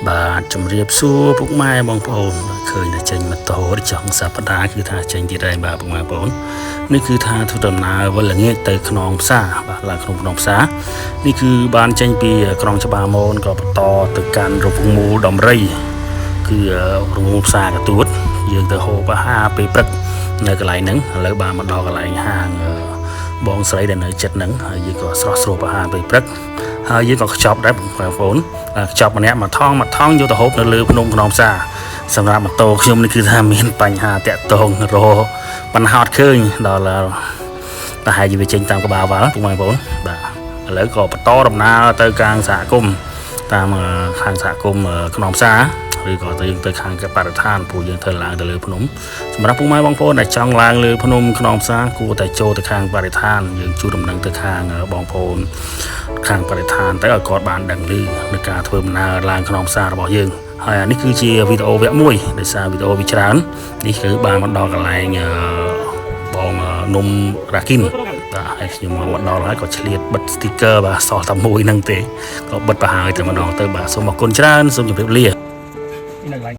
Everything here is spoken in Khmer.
បាទជំរាបសួរពុកម៉ែបងប្អូនឃើញតែចេញម៉ូតូចង់សប្តាហ៍គឺថាចេញទៀតហើយបាទពុកម៉ែបងប្អូននេះគឺថាធ្វើដំណើរវិលល្ងាចទៅខ្នងផ្សារបាទឡើងក្នុងខ្នងផ្សារនេះគឺបានចេញពីក្រុងច្បារមនក៏បន្តទៅកាន់រពងមូលដំរីគឺរពងមូលផ្សារកទួតយើងទៅហូបអាហារពេលព្រឹកនៅកន្លែងហ្នឹងឥឡូវបានមកដល់កន្លែងហាងបងស្រីដែលនៅចិត្តហ្នឹងហើយយើងក៏ស្រស់ស្រួលអាហារពេលព្រឹកហើយយើងក៏ខ្ចប់ដែរបងប្អូនខ្ចប់ម្នាក់មកថងយកទៅហូបនៅលើភ្នំខ្នងផ្សារសម្រាប់ម៉ូតូខ្ញុំនេះគឺថាមានបញ្ហាតាក់ទងរបញ្ហាអត់ឃើញដល់តែហើយវាចេញតាមក្បាលវ៉ាល់បងប្អូនបាទឥឡូវក៏បន្តដំណើរទៅខាងសហគមន៍តាមខាងសហគមន៍ខ្នងផ្សារឬក៏ទៅយើងទៅខាងបរិស្ថានព្រោះយើងធ្វើឡើងទៅលើភ្នំសម្រាប់ពុកម៉ែបងប្អូនដែលចង់ឡើងលើភ្នំខ្នងផ្សារគួរតែចូលទៅខាងបរិស្ថានយើងជួយដំណឹងទៅខាងបងប្អូនខាងបរិស្ថានទៅឲ្យគាត់បានដឹងឮនៅការធ្វើដំណើរឡើងខ្នងផ្សាររបស់យើងហើយអានេះគឺជាវីដេអូវគ្គមួយដោយសារវីដេអូវាច្រើននេះគឺបានមកដល់កន្លែងបងនំរ៉ាគីនបាទហើយខ្ញុំមកដល់ហើយក៏ឆ្លៀតបិទ sticker បាទសោះតែមួយហ្នឹងទេក៏បិទប្រហើយតែម្ដងទៅបាទសូមអរគុណច្រើនសូមជម្រាបលា